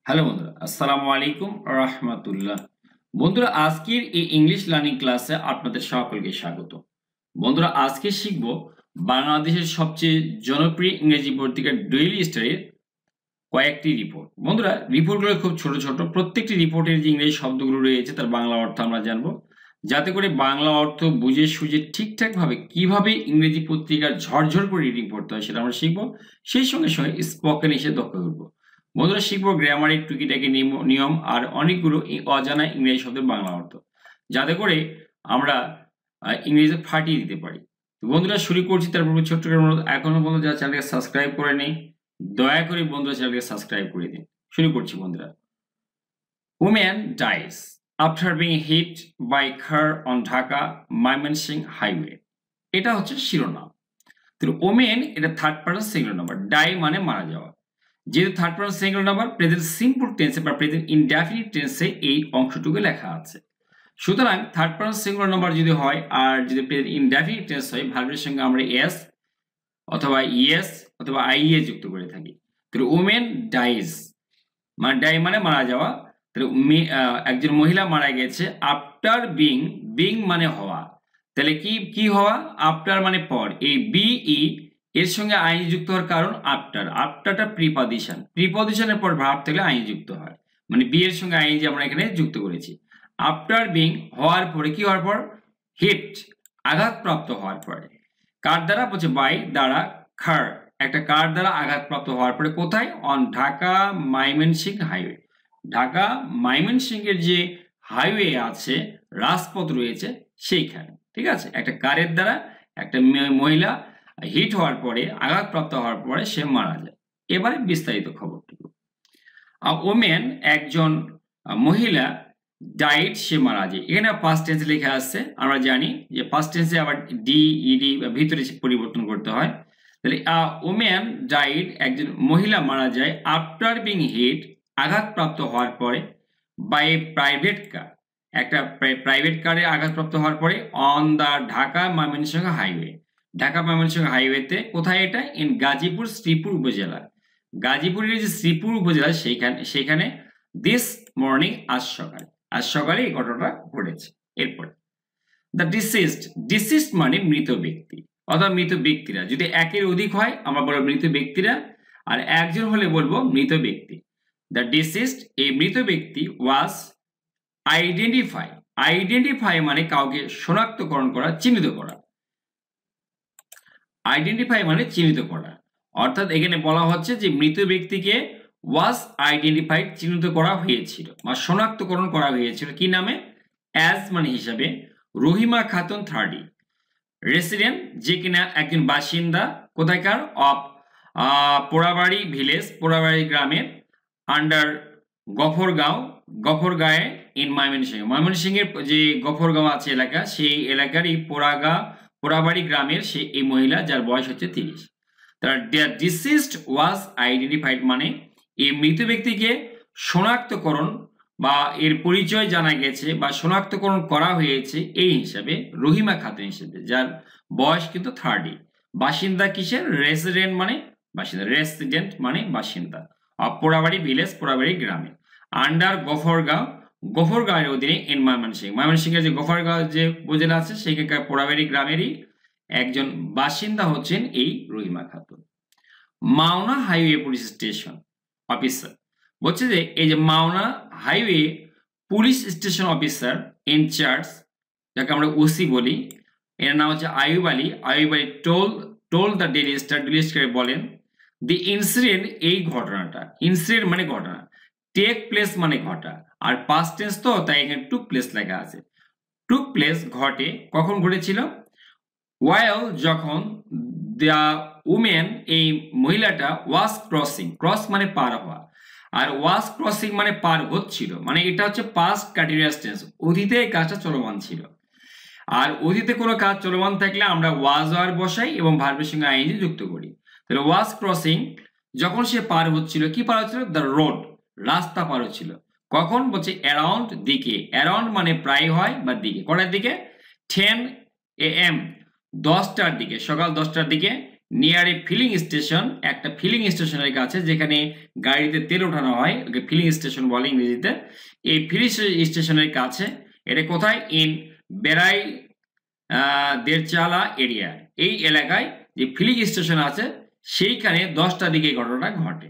Hello বন্ধুরা, আসসালামু আলাইকুম রাহমাতুল্লাহ। বন্ধুরা, আজকের এই ইংলিশ লার্নিং ক্লাসে আপনাদের সকলকে স্বাগত। বন্ধুরা, আজকে শিখব বাংলাদেশের সবচেয়ে জনপ্রিয় ইংরেজি পত্রিকা ডেইলি স্টারের কয়েকটি রিপোর্ট। বন্ধুরা, রিপোর্টগুলো খুব ছোট ছোট। প্রত্যেকটি রিপোর্টের যে ইংরেজি শব্দগুলো রয়েছে তার বাংলা অর্থ আমরা জানবো, যাতে করে বাংলা অর্থ বুঝে সুঝে ঠিকঠাকভাবে কিভাবে ইংরেজি পত্রিকার ঝরঝর করে রিডিং পড়তে হয় সেটা আমরা শিখবো। সেই সঙ্গে সঙ্গে স্পোকেন এসে দক্ষ করবো। বন্ধুরা, শিখবো গ্রামারের টুকিটাকি নিয়ম আর অনেকগুলো অজানা ইংরেজি শব্দের বাংলা অর্থ, যাতে করে আমরা ইংরেজি ফাটিয়ে দিতে পারি। তো বন্ধুরা, শুরু করছি। তার পূর্বে ছোট্ট করে অনুরোধ, এখনো বন্ধু যারা চ্যানেলকে সাবস্ক্রাইব করে নেই, দয়া করে বন্ধুরা চ্যানেলকে সাবস্ক্রাইব করে দিন। শুরু করছি বন্ধুরা। Woman dies after being hit by car on Dhaka Mymensingh highway. এটা হচ্ছে শিরোনাম। তো ওমেন এটা third person singular number, die মানে মারা যাওয়া। যেহেতু third person singular number, present simple টেন্সে বা প্রেজেন্ট ইনডেফিনিট টেন্সে এই অংশটুকু লেখা আছে। সুতরাং থার্ড পারসন সিঙ্গুলার নাম্বার যদি হয় আর যদি প্রেজেন্ট ইনডেফিনিট টেন্স হয়, ভার্বের সঙ্গে আমরা এস অথবা ইএস অথবা আইএ যুক্ত করে থাকি। তো ওমেন ডাইজ মানে ডাই মানে মারা যাওয়া। একজন মহিলা মারা গেছে আফটার বিং মানে হওয়া। তাহলে কি হওয়া? আফটার মানে পর। এই বিই এর সঙ্গে আইন যুক্ত হওয়ার কারণ আফটারটা প্রিপজিশনের পর ভার্ব থাকলে আইন যুক্ত হয়, মানে বি এর সঙ্গে আইন যে আমরা এখানে যুক্ত করেছি। আফটার বিং হওয়ার পরে, কি হওয়ার পর? হিট আঘাতপ্রাপ্ত হওয়ার পরে। কার দ্বারা? বলছে বাই দ্বারা। খার একটা কার দ্বারা আঘাতপ্রাপ্ত হওয়ার পরে কোথায়? On Dhaka Mymensingh highway. ঢাকা ময়মনসিংহের যে হাইওয়ে আছে, রাজপথ রয়েছে সেইখানে। ঠিক আছে, একটা কারের দ্বারা একটা মহিলা হিট হওয়ার পরে, আঘাতপ্রাপ্ত হওয়ার পরে সে মারা যায়। এবারে বিস্তারিত খবরটুকু। ওমেন একজন মহিলা, ডাইড সে মারা যায়। এখানে পাস্ট টেন্স লেখা আছে। আমরা জানি যে পাস্ট টেন্সে আবার ডি ইডি ভিতরে পরিবর্তন করতে হয়। তাহলে ওমেন ডাইড একজন মহিলা মারা যায় আফটার বিং হিট আঘাতপ্রাপ্ত হওয়ার পরে, বাই এ প্রাইভেট কার একটা প্রাইভেট কারে আঘাতপ্রাপ্ত হওয়ার পরে, on the Dhaka Mymensingh highway. Dhaka Mymensingh হাইওয়েতে। কোথায় এটা? ইন গাজীপুর শ্রীপুর উপজেলা। গাজীপুরের যে শ্রীপুর উপজেলা সেখানে দিস মর্নিং আজ সকালে এই ঘটনাটা ঘটেছে। এরপরে দ্য ডিসিস্ট মানে মৃত ব্যক্তি অথবা মৃত ব্যক্তিরা। যদি একের অধিক হয় আমরা বলবো মৃত ব্যক্তিরা, আর একজন হলে বলবো মৃত ব্যক্তি। দ্য ডিসিস্ট এই মৃত ব্যক্তি ওয়াজ আইডেন্টিফাই মানে কাউকে শনাক্তকরণ করা, চিহ্নিত করা। আইডেন্টিফাই মানে চিহ্নিত করা, অর্থাৎ এখানে বলা হচ্ছে যে মৃত ব্যক্তিকে ওয়াজ আইডেন্টিফাইড চিহ্নিত করা হয়েছিল বা শনাক্তকরণ করা হয়েছিল। কি নামে? অ্যাজ মানে হিসাবে রহিমা খাতুন 30, রেসিডেন্ট যে কিনা একজন বাসিন্দা। কোথায়কার? অফ পোড়াবাড়ি ভিলেজ, পোড়াবাড়ি গ্রামের, আন্ডার গফরগাঁয়ে ইন ময়মনসিংহের যে গফরগাঁও আছে এলাকা, সেই এলাকারই পোড়াবাড়ি গ্রামের এই মহিলা, যার বয়স হচ্ছে 30। তার ডিসিস্ট ওয়াজ আইডেন্টিফাইড মানে এই মৃত ব্যক্তিকে শনাক্তকরণ বা এর পরিচয় জানা গেছে বা শনাক্তকরণ করা হয়েছে এই হিসাবে রহিমা খাতুন হিসেবে, যার বয়স কিন্তু 30। বাসিন্দা কিসের? রেসিডেন্ট মানে বাসিন্দা। পোড়াবাড়ি ভিলেজ, পোড়াবাড়ি গ্রামে, আন্ডার গফরগাঁওয়ের অধীনে ইন ময়মনসিংহের যে গফরগাঁও যে উপজেলা আছে সেখানকার পোড়াবাড়ি গ্রামেরই একজন বাসিন্দা হচ্ছেন এই Rahima Khatun. Mawna highway police station officer বলছে যে এই যে Mawna highway police station officer in charge, যাকে আমরা ওসি বলি, এর নাম হচ্ছে Ayub Ali told the Daily Star বলেন, দি ইনসিডেন্ট এই ঘটনাটা, ইনসিডেন্ট মানে ঘটনা, টেক প্লেস মানে ঘটা, আর পাস্ট টেন্স তো তাই এখানে টুক প্লেস লেখা আছে। টুক প্লেস ঘটে, কখন ঘটেছিল? ওয়াইল যখন দ্য উমেন এই মহিলাটা ওয়াজ ক্রস মানে পার হওয়া, আর ওয়াজ ক্রসিং মানে পার হচ্ছিল, মানে এটা হচ্ছে পাস্ট কন্টিনিউয়াস টেন্স, অতীতে এই কাজটা চলমান ছিল। আর অতীতে কোনো কাজ চলমান থাকলে আমরা ওয়াজ আর বসাই এবং ভার্বের সঙ্গে আইএনজি যুক্ত করি। তাহলে ওয়াজ ক্রসিং যখন সে পার হচ্ছিল, কি পার হচ্ছিল? দ্য রোড, রাস্তা পার হচ্ছিল। কখন? বলছে অ্যারাউন্ড দিকে। অ্যারাউন্ড মানে প্রায় হয় বা দিকে। কটার দিকে? 10 AM 10টার দিকে, সকাল 10টার দিকে। নিয়ার এ ফিলিং স্টেশন, একটা ফিলিং স্টেশনের কাছে যেখানে গাড়িতে তেল ওঠানো হয়, ওকে ফিলিং স্টেশন বলে ইংরেজিতে। এই ফিলিং স্টেশনের কাছে, এটা কোথায়? ইন বেড়াই দেরচালা এরিয়া, এই এলাকায় যে ফিলিং স্টেশন আছে সেইখানে 10টার দিকে এই ঘটনাটা ঘটে।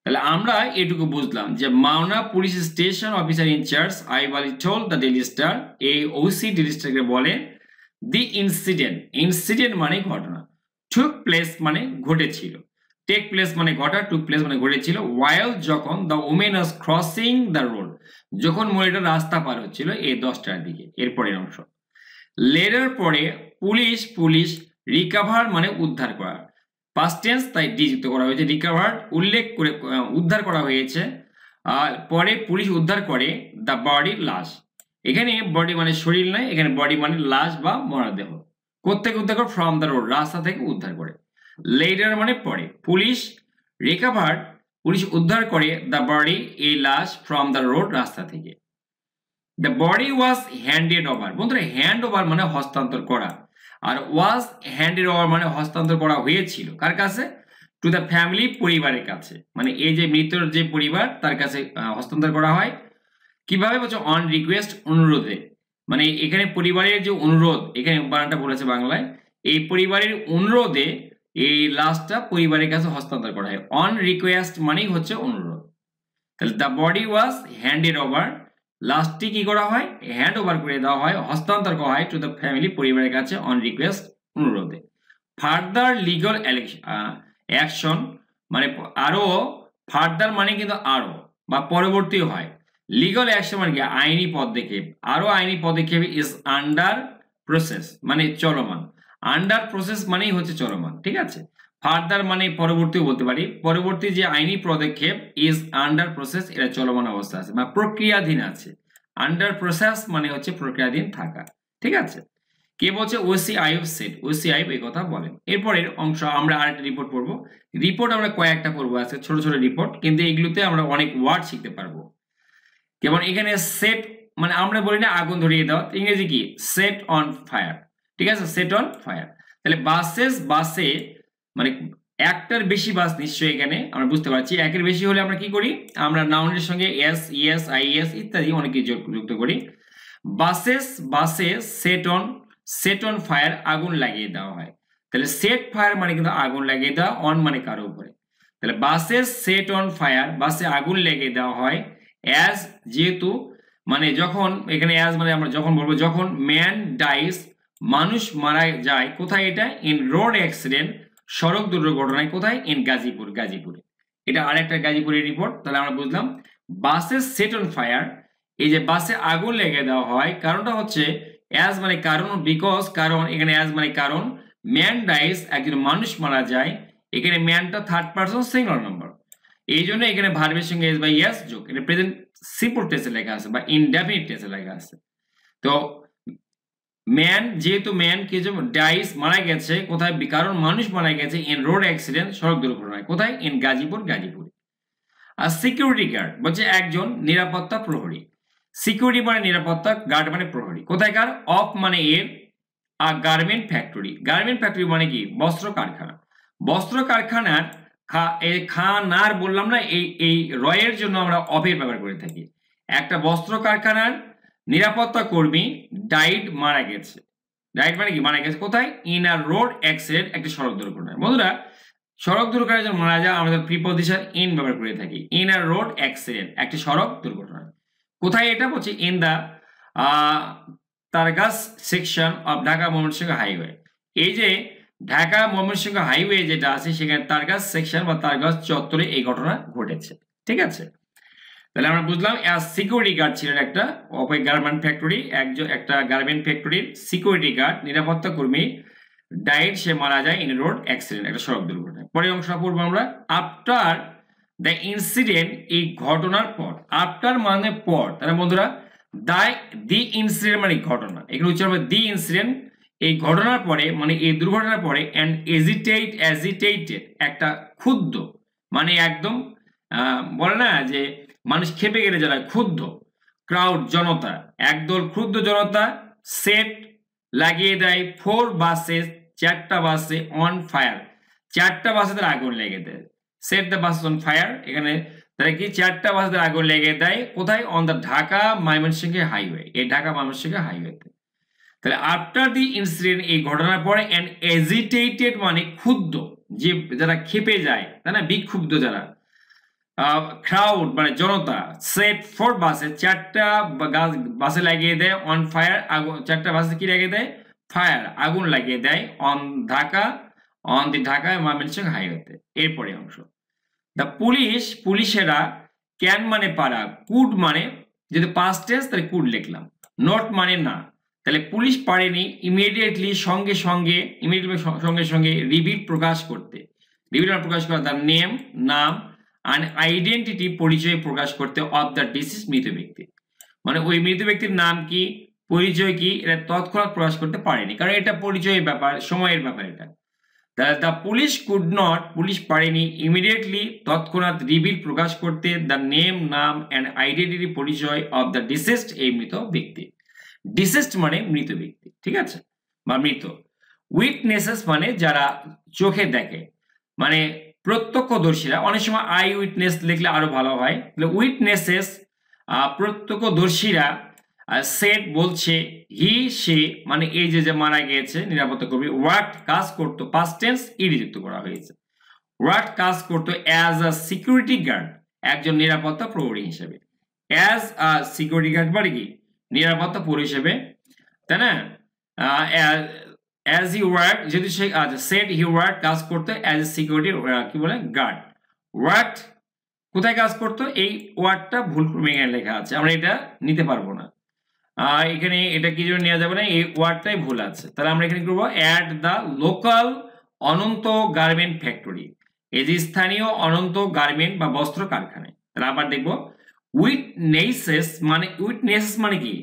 তাহলে আমরা এটুকু বুঝলাম যে Mawna police station officer in charge আইবালি টোল দ্য ডেইলি স্টার, এই ওসি ডেইলি স্টারকে বলে দি ইনসিডেন্ট, ইনসিডেন্ট মানে ঘটনা, টুক প্লেস মানে ঘটেছিল, টেক প্লেস মানে ঘটা, টুক প্লেস মানে ঘটেছিল, ওয়াইল যখন the women was crossing the road, যখন মহিলাটা রাস্তা পার হচ্ছিল এই 10টার দিকে। এরপরের অংশ লেটার পরে পুলিশ, পুলিশ রিকাভার মানে উদ্ধার করা, পাস্ট টেন্স তাই ডি যুক্ত করা হয়েছে, রিকাভার উল্লেখ করে উদ্ধার করা হয়েছে, আর পরে পুলিশ উদ্ধার করে দ্য বডি লাশ, এখানে বডি মানে শরীর নয়, এখানে বডি মানে লাশ বা মরদেহ। কোত্থেকে উদ্ধার করে? ফ্রম দ্য রোড, রাস্তা থেকে উদ্ধার করে। লেটার মানে পরে, পুলিশ রিকাভার পুলিশ উদ্ধার করে দ্য বডি এই লাশ ফ্রম দ্য রোড রাস্তা থেকে। The body was handed over, বন্ধুরা হ্যান্ড ওভার মানে হস্তান্তর করা, আর ওয়াজ হ্যান্ডেড ওভার মানে হস্তান্তর করা হয়েছিল কার কাছে? টু দ্য ফ্যামিলি, পরিবারের কাছে, মানে এই যে মৃতের যে পরিবার তার কাছে হস্তান্তর করা হয়। কিভাবে বলছে? অন রিকোয়েস্ট, অনুরোধে, মানে এখানে পরিবারের যে অনুরোধ, এখানে বানানটা বলেছে বাংলায়, এই পরিবারের অনুরোধে এই লাশটা পরিবারের কাছে হস্তান্তর করা হয়। অন রিকোয়েস্ট মানেই হচ্ছে অনুরোধ। তাহলে the body was handed over, লাশটি কি করা হয়? হ্যান্ড ওভার করে দেওয়া হয়, হস্তান্তর করা হয় টু দ্য ফ্যামিলি, পরিবারের কাছে, অন রিকোয়েস্ট, অনুরোধে। ফার্দার লিগাল অ্যাকশন মানে আরো, ফার্দার মানে কিন্তু আরো বা পরবর্তী হয়, লিগাল অ্যাকশন মানে কি? আইনি পদক্ষেপ, আরো আইনি পদক্ষেপ ইজ আন্ডার প্রসেস মানে চলমান, আন্ডার প্রসেস মানেই হচ্ছে চলমান, ঠিক আছে। ফার্দার মানে পরবর্তীও বলতে পারি, পরবর্তী যে আইনি পদক্ষেপ ইজ আন্ডার প্রসেস, এটা চলমান অবস্থা আছে বা প্রক্রিয়াধীন আছে। আন্ডার প্রসেস মানে হচ্ছে প্রক্রিয়াধীন থাকা, ঠিক আছে। কে বলছে? ওসি আইব সেড, ওসি আইব এই কথা বলেন। এরপরের অংশ আমরা আরেকটা রিপোর্ট পড়বো, রিপোর্ট আমরা কয়েকটা পড়বো আজকে, ছোট ছোট রিপোর্ট, কিন্তু এগুলোতে আমরা অনেক ওয়ার্ড শিখতে পারবো। যেমন এখানে সেট মানে আমরা বলি না আগুন ধরিয়ে দাও, ইংরেজি কি? সেট অন ফায়ার, ঠিক আছে, সেট অন ফায়ার। তাহলে বাসে মানে একটার বেশি বাস নিশ্চয়ই এখানে আমরা বুঝতে পারছি, একের বেশি হলে আমরা কি করি? আমরা নাউনের সঙ্গে এস, ইএস, আইএস ইত্যাদি অনেক কিছু যুক্ত করি। বাসে সেট অন ফায়ার আগুন লাগিয়ে দেওয়া হয়। তাহলে সেট ফায়ার মানে কিন্তু আগুন লাগিয়ে দেওয়া, অন মানে কারো উপরে। তাহলে বাসে সেট অন ফায়ার, বাসে আগুন লেগে দেওয়া হয়, অ্যাজ যেহেতু মানে যখন, এখানে অ্যাজ মানে আমরা যখন বলবো যখন ম্যান ডাইস মানুষ মারা যায়, কোথায় এটা? ইন রোড অ্যাক্সিডেন্ট, সড়ক দুর্ঘটনায়, কোথায়? ইন গাজীপুর, গাজীপুরে। এটা আরেকটা গাজীপুরের রিপোর্ট। তাহলে আমরা বুঝলাম বাসে সেট অন ফায়ার, এই যে বাসে আগুন লেগে দেওয়া হয়, কারণটা হচ্ছে অ্যাজ মানে কারণ, বিকজ কারণ, এখানে অ্যাজ মানে কারণ, ম্যান ডাইস একজন মানুষ মারা যায়, এখানে ম্যানটা থার্ড পারসন সিঙ্গুলার নাম্বার, এই জন্য এখানে ভার্বের সঙ্গে এস বা ইয়েস যোগ, এটা প্রেজেন্ট সিম্পল টেন্সে লেখা আছে বা ইনডেফিনিট টেন্সে লেখা আছে। তো ম্যান, যেহেতু ম্যান কি ডাইস মারা গেছে, কোথায়? কারণ মানুষ মারা গেছে, ইন রোড অ্যাক্সিডেন্ট সড়ক দুর্ঘটনায়, কোথায়? ইন গাজীপুর, গাজীপুরে। আর সিকিউরিটি গার্ড বলছে একজন নিরাপত্তা প্রহরী, সিকিউরিটি মানে নিরাপত্তা, গার্ড মানে প্রহরী, কোথায়কার? অফ মানে এর, আর গার্মেন্ট ফ্যাক্টরি, গার্মেন্ট ফ্যাক্টরি মানে কি? বস্ত্র কারখানা, বস্ত্র কারখানার খানার বললাম না, এই রয়ের জন্য আমরা অফের ব্যবহার করে থাকি। একটা বস্ত্র কারখানার নিরাপত্তা কর্মী ডাইড মারা গেছে, ডাইড মানে কি? মারা গেছে, কোথায়? ইন আ রোড অ্যাক্সিডেন্ট, একটি সড়ক দুর্ঘটনায়। বন্ধুরা সড়ক দুর্ঘটনায় যখন মারা যায় আমাদের প্রিপজিশন ইন ব্যবহার করে থাকি, ইন আ রোড অ্যাক্সিডেন্ট, একটি সড়ক দুর্ঘটনায়। কোথায় এটা? বলছে in the Targachh section of Dhaka Mymensingh highway, এই যে ঢাকা ময়মনসিংহ হাইওয়ে যেটা আছে সেখানে তারগাছ সেকশন বা তারগাছ চত্বরে এই ঘটনা ঘটেছে, ঠিক আছে। তাহলে আমরা বুঝলাম সিকিউরিটি গার্ড ছিলেন একটা অফ এ গার্মেন্ট ফ্যাক্টরি, একটা গার্মেন্ট ফ্যাক্টরির সিকিউরিটি গার্ড নিরাপত্তা কর্মী ডাইড, সে মারা যায় ইন রোড অ্যাক্সিডেন্ট, একটা সড়ক দুর্ঘটনায়। পরের অংশ পড়বো আমরা আফটার দ্য ইনসিডেন্ট, এই ঘটনার পর, আফটার মানে পর, তাহলে বন্ধুরা দি ইনসিডেন্ট মানে ঘটনা, এখানে উচ্চারণ হবে দি ইনসিডেন্ট, এই ঘটনার পরে মানে এই দুর্ঘটনার পরে, অ্যান্ড এজিটেটেড একটা ক্ষুব্ধ মানে একদম বলে না যে মানুষ খেপে গেলে যারা ক্ষুব্ধ, ক্রাউড জনতা, একদল ক্ষুব্ধ জনতা সেট লাগিয়ে দেয় 4 বাসে, 4টা বাসে অন ফায়ার, 4টা বাসে তারা আগুন লেগে দেয়। Set the bus on fire, এখানে তারা কি 4টা বাসে তারা আগুন লেগে দেয় কোথায়? On the Dhaka Mymensingh highway, এই ঢাকা ময়মনসিংহ হাইওয়েতে। তাহলে আফটার দি ইনসিডেন্ট, এই ঘটনার পরে, অ্যান্ড এজিটেটেড মানে ক্ষুব্ধ, যে যারা ক্ষেপে যায় তাই না, বিক্ষুব্ধ যারা, ক্রাউড মানে জনতা, সেট 4 বাসে 4টা বাসে লাগিয়ে দেয় অন ফায়ার, আগুন 4টা বাসে কি লাগিয়ে দেয়? ফায়ার, আগুন লাগিয়ে দেয় on Dhaka, on the Dhaka Mymensingh হাইওয়েতে। এরপরে অংশ, দ্য পুলিশেরা, ক্যান মানে পারা, কুড মানে যদি পাস্ট টেন্স তাহলে কুড লিখলাম, নট মানে না, তাহলে পুলিশ পারেনি ইমিডিয়েটলি সঙ্গে সঙ্গে রিভিল প্রকাশ করতে, দ্য নেম নাম, আর আইডেন্টিটি পরিচয় প্রকাশ করতে অফ দ্য ডিসিজ মৃত ব্যক্তি, মানে ওই মৃত ব্যক্তির নাম কি, পরিচয় কি, এটা তৎক্ষণাৎ প্রকাশ করতে পারেনি, কারণ এটা পরিচয়ের ব্যাপার, সময়ের ব্যাপার এটা। The police could not, police পারেনি ইমিডিয়েটলি তৎক্ষণাৎ রিভিল প্রকাশ করতে দ্য নেম নাম অ্যান্ড আইডেন্টিটি পরিচয় অফ দ্য ডিসিজড, এই মৃত ব্যক্তি। ডিসিজড মানে মৃত ব্যক্তি, ঠিক আছে, বা মৃত। উইটনেসেস মানে যারা চোখে দেখে, মানে প্রত্যক্ষদর্শীরা, অনেক সময় আই উইটনেস লিখলে আরো ভালো হয়। উইটনেসেস প্রত্যক্ষদর্শীরা, সেট বলছে, হি সে মানে এই যে মারা গিয়েছে নিরাপত্তা কর্মী, ওয়ার্ক কাজ করতো, পাস্ট টেন্স ইডি যুক্ত করা হয়েছে, ওয়ার্ক কাজ করতো অ্যাজ আ সিকিউরিটি গার্ড, একজন নিরাপত্তা প্রহরী হিসেবে। অ্যাজ আ সিকিউরিটি গার্ড মানে কি, নিরাপত্তা প্রহরী হিসেবে, তাই না? অ্যাজ হি ওয়ার্ক, যদি সে সেট হি ওয়ার্ক কাজ করতো অ্যাজ এ সিকিউরিটি কি বলে গার্ড। ওয়ার্ক কোথায় কাজ করতো, এই ওয়ার্ডটা ভুল ক্রমে এখানে লেখা আছে, আমরা এটা নিতে পারবো না, এখানে এটা কি জন্য নেওয়া যাবে না, এই ওয়ার্ডটাই ভুল আছে, তাহলে আমরা এখানে করবো at the local Ananta garment factory, এই যে স্থানীয় অনন্ত গার্মেন্ট বা বস্ত্র কারখানায়। তাহলে আবার দেখবো উইটনেসেস মানে কি,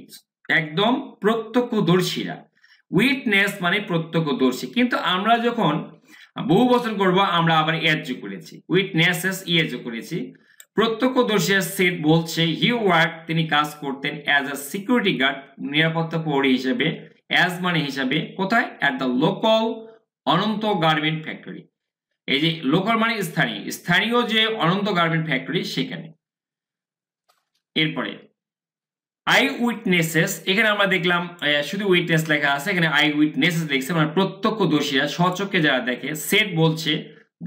একদম প্রত্যক্ষদর্শীরা, উইটনেস মানে প্রত্যক্ষদর্শী, কিন্তু আমরা যখন বহু বচন করব আমরা আবার এর যোগ করেছি, উইটনেসেস যোগ করেছি। প্রত্যক্ষদর্শী সেট বলছে হি ওয়ার্ক তিনি কাজ করতেন অ্যাজ আ সিকিউরিটি গার্ড নিরাপত্তা প্রহরী হিসেবে, অ্যাজ মানে হিসাবে, কোথায়? At the local Ananta garment factory, এই যে লোকাল মানে স্থানীয় যে অনন্ত গার্মেন্ট ফ্যাক্টরি সেখানে। এরপরে আই উইটনেসেস, এখানে আমরা দেখলাম শুধু উইটনেস লেখা আছে, এখানে আই উইটনেসেস লিখছে মানে প্রত্যক্ষদর্শীরা, স্বচক্ষে যারা দেখে। সেট বলছে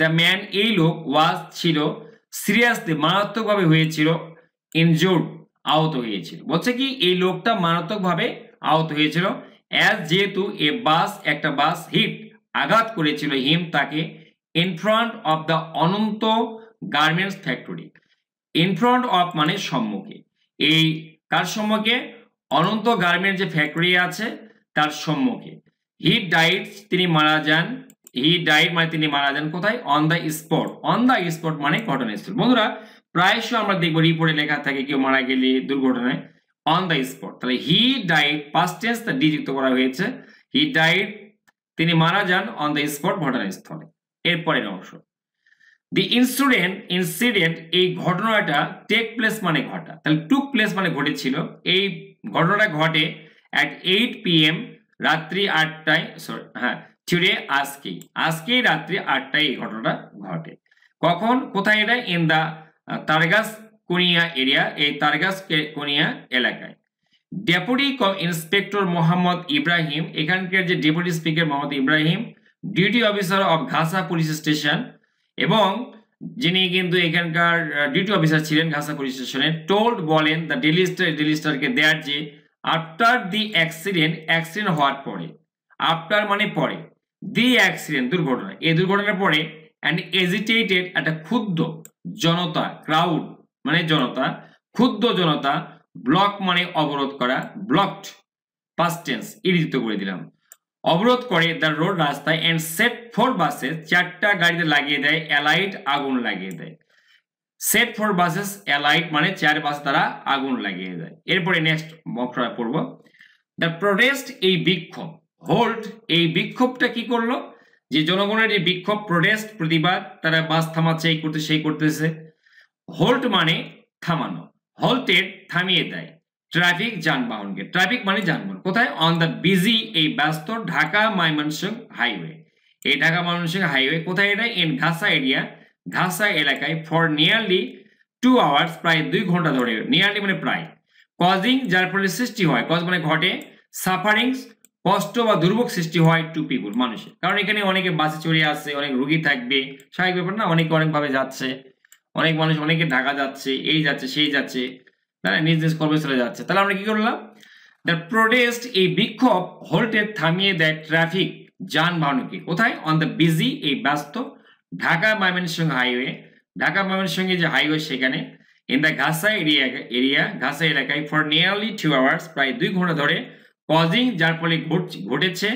দ্য ম্যান এই লোক ওয়াজ ছিল সিরিয়াসলি মারাত্মকভাবে হয়েছিল, ইনজুর্ড আহত হয়েছিল, বলছে কি এই লোকটা মারাত্মকভাবে আহত হয়েছিল, অ্যাজ যেহেতু একটা বাস হিট আঘাত করেছিল হিম তাকে, in front of the Ananta garments factory, in front of মানে সম্মুখে, এই কার সম্মুখে? অনন্ত গার্মেন্ট যে ফ্যাক্টরি আছে তার সম্মুখে। হি ডাইড তিনি মারা যান, হি ডাইড মানে তিনি মারা যান কোথায়? On the spot, on the spot মানে ঘটনাস্থল। বন্ধুরা প্রায়শ আমরা দেখবো রিপোর্টে লেখা থাকে কেউ মারা গেলে দুর্ঘটনায় অন দ্য স্পট, তাহলে হি ডাইড পাস্ট টেন্স তা ডি যুক্ত করা হয়েছে, হি ডাইড তিনি মারা যান অন দ্য স্পট ঘটনাস্থলে। এরপরের অংশ, দি ইনসিডেন্ট এই ঘটনাটা টেক প্লেস মানে ঘটা, তাহলে টুক প্লেস মানে ঘটেছিল, এই ঘটনাটা ঘটে at 8 PM রাত্রি 8টায়, টুডে আজকেই রাত্রি 8টায় এই ঘটনাটা ঘটে। কখন, কোথায় এটা? ইন দা তারগাস কোনিয়া এরিয়া, এই তারগাস কোনিয়া এলাকায়। ডেপুটি ইন্সপেক্টর মোহাম্মদ ইব্রাহিম, এখানকার যে deputy speaker Mohammad Ibrahim, duty officer of Ghasa police station, এবং যিনি কিন্তু এখানকার ডিউটি অফিসার ছিলেন ঘাসা পুলিশ স্টেশনের, টোল্ড বলেন দ্য ডেইলি স্টারকে দেয়ার যে আফটার দি অ্যাক্সিডেন্ট হওয়ার পরে, আফটার মানে পরে, দি অ্যাক্সিডেন্ট দুর্ঘটনা, এই দুর্ঘটনার পরে, অ্যান্ড এজিটেটেড একটা ক্ষুব্ধ জনতা, ক্রাউড মানে জনতা, ক্ষুব্ধ জনতা, ব্লক মানে অবরোধ করা, ব্লকড পাস্ট টেন্স ইডিত করে দিলাম, অবরোধ করে দ্য রোড রাস্তায়, এন্ড সেট 4 বাসে 4টা গাড়িতে লাগিয়ে দেয় অ্যালাইট আগুন লাগিয়ে দেয়। সেট 4 বাসেস অ্যালাইট মানে 4 বাস তারা আগুন লাগিয়ে দেয়। এরপরে নেক্সট বক্তব্য পড়ব, দ্য প্রোটেস্ট এই বিক্ষোভ, হোল্ড এই বিক্ষোভটা কি করলো, যে জনগণের যে বিক্ষোভ, প্রোটেস্ট প্রতিবাদ, তারা বাস থামাচ্ছে এই করতে সেই করতেছে, হোল্ড মানে থামানো, হল্টেড থামিয়ে দেয় ট্রাফিক যানবাহনকে, ট্রাফিক মানে যানবাহন, কোথায়? অন দ্য বিজি এই ব্যস্ত ঢাকা ময়মনসিংহ হাইওয়ে, এই ঢাকা ময়মনসিংহ হাইওয়ে কোথায় এটা? ইন ঘাসা এরিয়া, ঘাসা এলাকায় ফর নিয়ারলি 2 আওয়ার্স, প্রায় 2 ঘন্টা ধরে, নিয়ারলি মানে প্রায়, কজিং যার ফলে সৃষ্টি হয়, কজ মানে ঘটে, সাফারিংস কষ্ট বা দুর্ভোগ সৃষ্টি হয় টু পিপুল মানুষের। কারণ এখানে অনেকে বাসে চড়ে আসছে, অনেক রুগী থাকবে, স্বাভাবিক ব্যাপার না, অনেকে অনেকভাবে যাচ্ছে, অনেক মানুষ অনেকে ঢাকা যাচ্ছে, এই যাচ্ছে সেই যাচ্ছে, তারা নিজ নিজ কর্মস্থলে যাচ্ছে। তাহলে আমরা কি করলাম? দ্য প্রোটেস্ট, এই বিক্ষোভ, হোল্টেড থামিয়ে দেয় ট্রাফিক যানবাহনকে, কোথায়? অন দ্য বিজি, এই ব্যস্ত ঢাকা ময়মনসিংহ হাইওয়ে, ঢাকা ময়মনসিংহ যে হাইওয়ে সেখানে, ইন দ্য ঘাসা এরিয়া ঘাসা এলাকায় ফর নিয়ারলি 2 আওয়ার্স, প্রায় 2 ঘন্টা ধরে, কজিং যার ফলে ঘটেছে,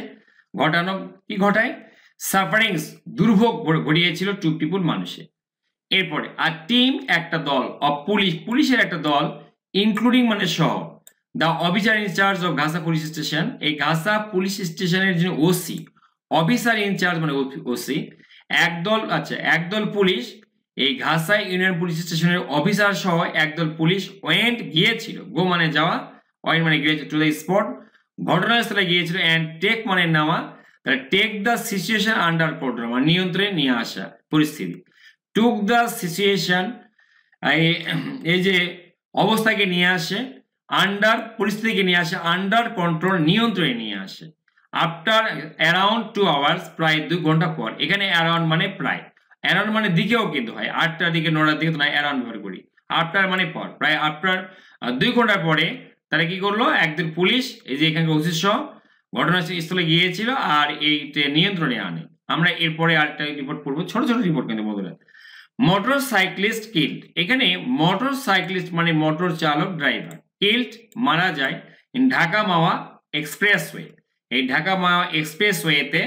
ঘটানো কি ঘটায়? সাফারিংস দুর্ভোগ ঘটিয়েছিল টু পিপুল মানুষে। এরপরে আর টিম একটা দল অফ পুলিশের একটা দল, ইনক্লুডিং মানে সহ, the officer in charge of Ghasa police station, এই ঘাসা পুলিশ স্টেশনের যে ওসি, অফিসার ইনচার্জ মানে ওসি, একদল পুলিশ, এই ঘাসা ইউনিয়ন পুলিশ স্টেশনের অফিসার সহ একদল পুলিশ ওয়েন্ট গিয়েছিল, গো মানে যাওয়া, ওয়েন্ট মানে গিয়েছিল, টু দ্য স্পট ঘটনাস্থলে গিয়েছিল, অ্যান্ড টেক মানে নেওয়া, তাহলে take the situation under control মানে নিয়ন্ত্রণে নিয়ে আসা পরিস্থিতি, টুক দ্য সিচুয়েশন এই যে অবস্থাকে নিয়ে আসে, আন্ডার পরিস্থিতিকে নিয়ে আসে, আন্ডার কন্ট্রোল নিয়ন্ত্রণে নিয়ে আসে, আফটার অ্যারাউন্ড 2 আওয়ার্স, প্রায় 2 ঘন্টা পর, এখানে অ্যারাউন্ড মানে প্রায়, অ্যারাউন্ড মানে দিকেও কিন্তু হয়, 8টার দিকে 9টার দিকে তো না, অ্যারাউন্ড ব্যবহার করি, আফটার মানে পর, প্রায় আফটার 2 ঘন্টা পরে তারা কি করলো? একজন পুলিশ এই যে এখানকার ওসি সহ ঘটনাস্থলে গিয়েছিল আর এই নিয়ন্ত্রণে আনে। আমরা এরপরে আরেকটা রিপোর্ট পড়বো, ছোট ছোট রিপোর্ট কিন্তু বন্ধুরা। মোটর সাইক্লিস্ট কিল্ড, এখানে মোটর সাইক্লিস্ট মানে মোটর চালক ড্রাইভার, কিল্ড মারা যায়, ইন ঢাকা মাওয়া এক্সপ্রেসওয়ে, এই ঢাকা মাওয়া এক্সপ্রেসওয়েতে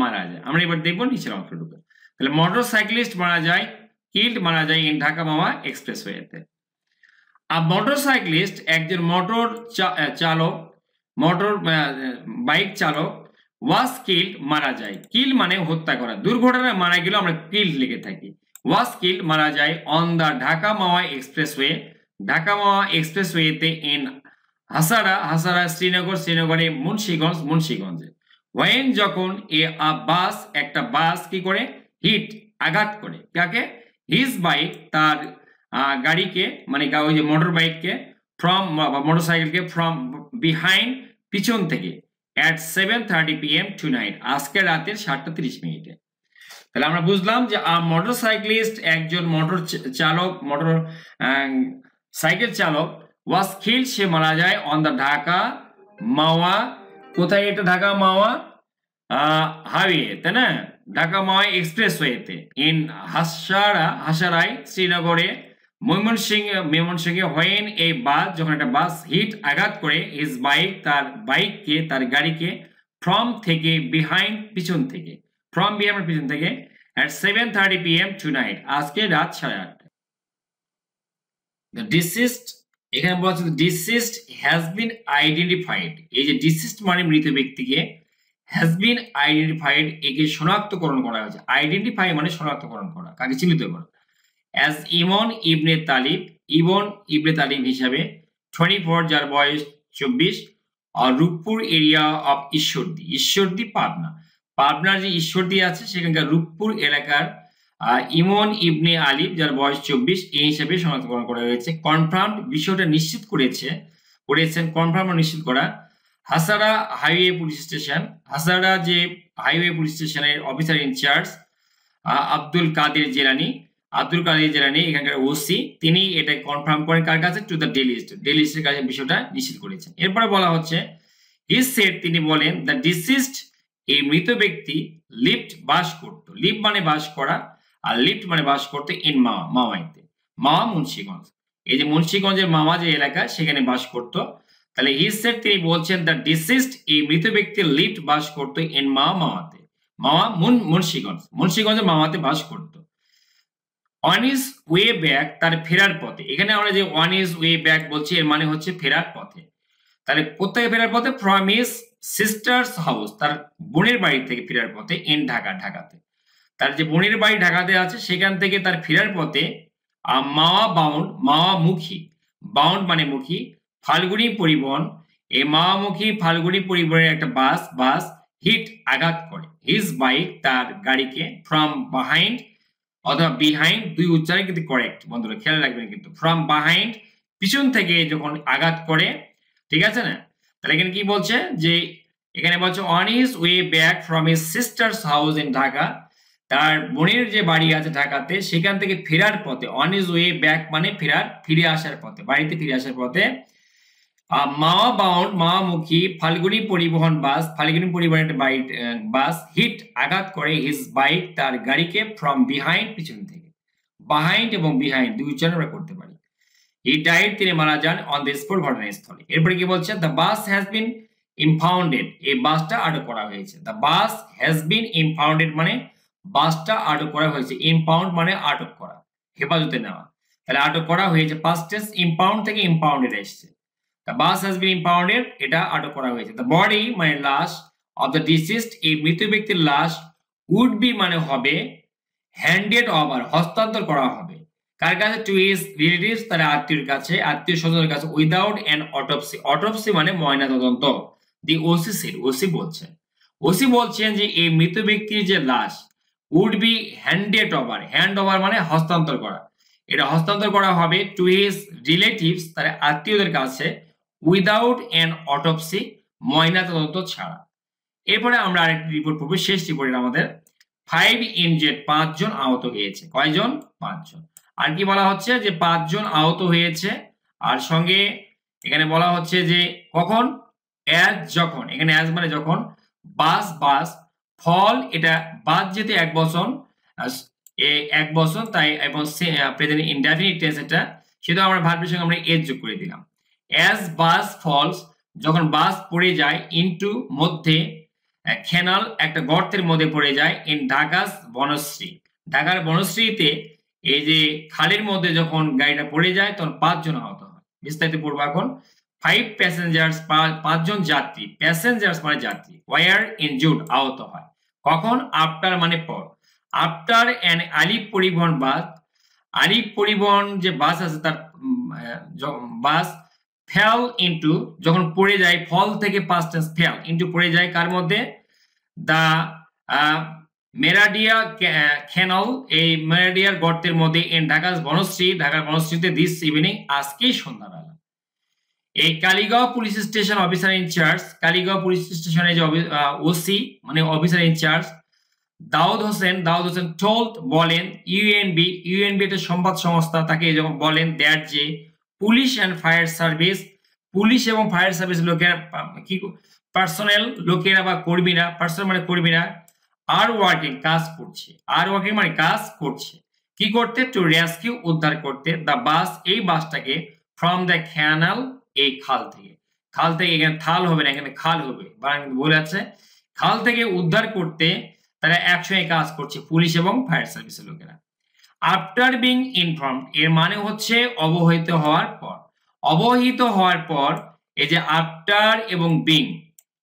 মারা যায়। আমরা এবার দেখবো নিচের অংশটুকু। তাহলে মোটর সাইক্লিস্ট মারা যায়, কিল্ড মারা যায় ইন ঢাকা মাওয়া এক্সপ্রেসওয়েতে। আর মোটর সাইক্লিস্ট একজন মোটর চালক, মোটর বাইক চালক, ওয়াজ কিল্ড মারা যায়, কিল মানে হত্যা করা, দুর্ঘটনায় মারা গেল আমরা কিল্ড লিখে থাকি, ওয়াজ কিল্ড মারা যায় on the Dhaka Mawa expressway, Dhaka Mawa এক্সপ্রেসওয়েতে, ইন হাসারা শ্রীনগরে মুন্সিগঞ্জে, ওয়েন যখন বাস একটা বাস কি করে? হিট আঘাত করে, কাকে? হিজ বাইক তার গাড়িকে, মানে ওই যে মোটর বাইককে, ফ্রম মোটরসাইকেলকে, ফ্রম বিহাইন্ড পিছন থেকে, at 7:30 PM tonight, আজকে রাতের 7:30 তাহলে আমরা বুঝলাম যে মোটরসাইক্লিস্ট একজন মোটর চালক, মোটর সাইকেল চালক, ওয়াজ কিল্ড সে মারা যায় অন দ্য ঢাকা মাওয়া, কোথায় এটা? ঢাকা মাওয়া হাইওয়ে, তাই না? ঢাকা মাওয়া এক্সপ্রেসওয়েতে, ইন হাসারাই শ্রীনগরে, ময়মনসিংহে, হোয়েন এই বাস, যখন একটা বাস হিট আঘাত করে, হিজ বাইক তার বাইককে, তার গাড়িকে, ফ্রম থেকে, বিহাইন্ড পিছন থেকে, ফ্রম বিহাইন্ড পিছন থেকে, at 7:30 PM tonight, আজকে রাত 8:30। The deceased, এখানে বলা হচ্ছে deceased has been identified, এই যে deceased মানে মৃত ব্যক্তিকে, has been identified একে শনাক্তকরণ করা হয়েছে, আইডেন্টিফাই মানে শনাক্তকরণ করা, কাকে চিহ্নিত করা, as ইবন ইবনে তালিব হিসাবে, 24 যার বয়স 24, আর রূপপুর এরিয়া অফ ঈশ্বরদী পাবনার যে ঈশ্বরদী আছে সেখানকার রূপপুর এলাকার ইমন ইবনে আলিব যার বয়স 24 এই হিসাবে শনাক্তকরণ করা হয়েছে। কনফার্ম বিষয়টা নিশ্চিত করেছেন কনফার্ম নিশ্চিত করা Hasara highway police station, Hasara যে হাইওয়ে পুলিশ স্টেশনের অফিসার ইনচার্জ আব্দুল কাদের জেলানি এখানকার ওসি, তিনি এটা কনফার্ম করেন কার কাছে? টু দ্য ডেইলি স্টার কাছে বিষয়টা নিশ্চিত করেছেন। এরপরে বলা হচ্ছে হি সেড, তিনি বলেন, দ্য ডিসিজড এই মৃত ব্যক্তি লিভড বাস করত, লিভ মানে বাস করা আর লিভড মানে বাস করতে, ইন মাওয়াইতে, মাওয়া মুন্সিগঞ্জ, এই যে মুন্সিগঞ্জের মাওয়া যে এলাকা সেখানে বাস করত। তাহলে হি সেড তিনি বলছেন দ্য ডিসিজড এই মৃত ব্যক্তি লিভড বাস করত, ইন মাওয়াতে, মাওয়া মুন্সিগঞ্জের মাওয়াতে বাস করত। অন ইজ ওয়ে ব্যাক, তার ফেরার পথে, এখানে আমরা যে অন ইজ ওয়ে ব্যাক বলছি এর মানে হচ্ছে ফেরার পথে। তাহলে কোথায় ফেরার পথে? ফ্রম হিজ সিস্টার্স হাউস, তার বোনের বাড়ি থেকে ফেরার পথে, ইন ঢাকাতে, তার যে বোনের বাড়ি ঢাকাতে আছে সেখান থেকে তার ফেরার পথে বাউন্ড মানে মুখী, ফাল্গুনী পরিবহন, এই মাওয়ামুখী ফাল্গুনী পরিবহনের একটা বাস হিট আঘাত করে, হিজ বাইক তার গাড়িকে ফ্রম বিহাইন্ড অথবা বিহাইন্ড দুই উচ্চারণ কিন্তু কারেক্ট বন্ধুরা খেয়াল রাখবেন কিন্তু ফ্রম বিহাইন্ড পিছন থেকে যখন আঘাত করে ঠিক আছে না তাহলে এখানে কি বলছে যে এখানে বলছে on his way back from his sisters house in Dhaka তার বোনের যে বাড়ি আছে ঢাকাতে সেখান থেকে ফেরার পথে অন হিজ ওয়ে ব্যাক মানে ফিরে আসার পথে বাড়িতে ফিরে আসার পথে মাওয়া বাউন্ড মাওয়ামুখী ফাল্গুনী পরিবহন একটা বাস হিট আঘাত করে হিজ বাইক তার গাড়িকে ফ্রম বিহাইন্ড পিছন থেকে বিহাইন্ড এবং বিহাইন্ড দুই উচ্চারণ আমরা করতে পারি হি ডাইড তিনি মারা যান অন দ্য স্পট ঘটনাস্থলে এরপরে কি বলছে দ্য বাস হ্যাজ বিন ইমপাউন্ডেড এই বাসটা আটক করা হয়েছে দ্য বাস হ্যাজ বিন ইমপাউন্ডেড মানে বাসটা আটক করা হয়েছে ইমপাউন্ড মানে আটক করা হেফাজতে নেওয়া তাহলে আটক করা হয়েছে পাস্ট টেন্স ইমপাউন্ড থেকে ইমপাউন্ডেড এসেছে The bus has been impounded এটা আটক করা হয়েছে the body মানে লাশ of the deceased এই মৃত ব্যক্তির লাশ would be মানে হবে handed over হস্তান্তর করা হবে কার কাছে to his relatives তার আত্মীয়ের কাছে আত্মীয় স্বজনের কাছে without an autopsy autopsy মানে ময়নাতদন্ত the OC said OC বলছেন যে এই মৃত ব্যক্তির যে লাশ would be handed over hand over মানে হস্তান্তর করা এটা হস্তান্তর করা হবে to his relatives তার আত্মীয়দের কাছে উইদাউট অ্যান অটোপসি ময়নাতদন্ত ছাড়া এরপরে আমরা আরেকটি রিপোর্ট পড়ব শেষ রিপোর্টের আমাদের 5 ইনজেড 5 জন আহত হয়েছে কয়জন 5 জন আর কি বলা হচ্ছে যে 5 জন আহত হয়েছে আর সঙ্গে এখানে বলা হচ্ছে যে কখন যখন এখানে অ্যাজ মানে যখন বাস ফল এটা বাদ যেতে এক বছর তাই এবং প্রেজেন্ট ইনডেফিনিট টেন্স এটা সেটা আমরা ভার্বের সঙ্গে আমরা এজ যোগ করে দিলাম as bus falls যখন বাস পড়ে যায় ইনটু মধ্যে ক্যানাল একটা গর্তের মধ্যে পড়ে যায় ইন ঢাকার বনশ্রীতে এই যে খালের মধ্যে যখন গাড়িটা পড়ে যায় তখন 5 জন আহত হয় বিস্তারিত পড়বো এখন 5 প্যাসেঞ্জার্স 5 জন যাত্রী প্যাসেঞ্জার্স মানে যাত্রী ওয়ার ইনজুর্ড আহত হয় কখন আফটার মানে পর আফটার অ্যান আলিপ পরিবহন যে বাস আছে তার বাস ফেল ইনটু যখন পড়ে যায় ফল থেকে পাস্ট টেন্স ফেল ইনটু পড়ে যায় কার মধ্যে দা মেরাডিয়া ক্যানাল এই মেরাডিয়ার গর্তের মধ্যে ইন ঢাকার বনশ্রীতে দিস ইভিনিং আজকেই সন্ধ্যাবেলা এই Kaligaon police station officer in charge Kaligaon police স্টেশনের যে ওসি মানে officer in charge Daud Hossain told বলেন ইউএনবি একটা সংবাদ সংস্থা তাকে যখন বলেন দ্যাট যে পুলিশ এবং ফায়ার সার্ভিস লোকেরা কি পার্সোনাল লোকেরা বা কর্মীরা পার্সোনাল মানে কর্মীরা আর ওয়ার্কিং মানে কাজ করছে কি করতে টু রেস্কিউ উদ্ধার করতে দ্য বাস এই বাসটাকে ফ্রম দ্য ক্যানাল এই খাল থেকে এখানে থাল হবে না এখানে খাল হবে বলে আছে খাল থেকে উদ্ধার করতে তারা একসঙ্গে কাজ করছে পুলিশ এবং ফায়ার সার্ভিসের লোকেরা আফটার বিং ইনফর্মড এর মানে হচ্ছে অবহিত হওয়ার পর এই যে আফটার এবং বিং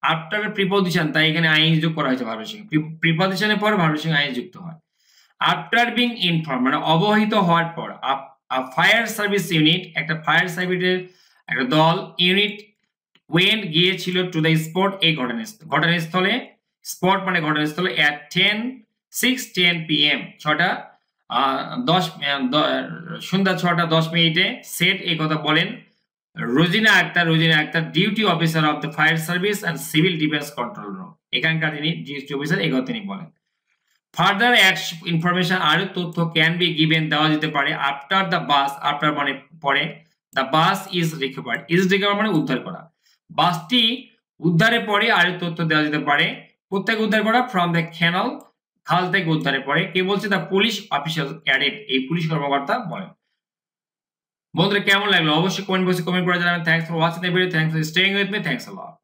আফটার প্রিপজিশন তাই এখানে আইএনজি যোগ করা হয়েছে ভার্বের সঙ্গে প্রিপজিশনের পর ভার্বের সঙ্গে আইএনজি যুক্ত হয় আফটার বিং ইনফর্মড মানে অবহিত হওয়ার পর ফায়ার সার্ভিস ইউনিট একটা ফায়ার সার্ভিসের একটা দল ইউনিট ওয়েন্ট গিয়েছিল টু দ্য স্পট এই ঘটনাস্থলে স্পট মানে ঘটনাস্থলে at 6:10 PM সন্ধ্যা 6টা 10 মিনিটে সেট এই কথা বলেন Rozina Akter duty officer of the fire service and civil defence control room এখানকার তিনি ডিউটি অফিসার এই কথা তিনি বলেন ফার্দার ইনফরমেশন আরো তথ্য ক্যান বি গিভেন দেওয়া যেতে পারে আফটার দ্য বাস আফটার মানে পরে দ্য বাস ইজ রিকভার্ড মানে উদ্ধার করা বাসটি উদ্ধারের পরে আরো তথ্য দেওয়া যেতে পারে কোথেকে উদ্ধার করা ফ্রম দ্য ক্যানাল খাল থেকে উদ্ধারের পরে কে বলছে দ্য পুলিশ অফিসার অ্যাডেড এই পুলিশ কর্মকর্তা বলেন বন্ধুরা কেমন লাগলো অবশ্যই কমেন্ট বক্সে কমেন্ট করে জানাবেন thanks for watching the video thanks for staying with me thanks a lot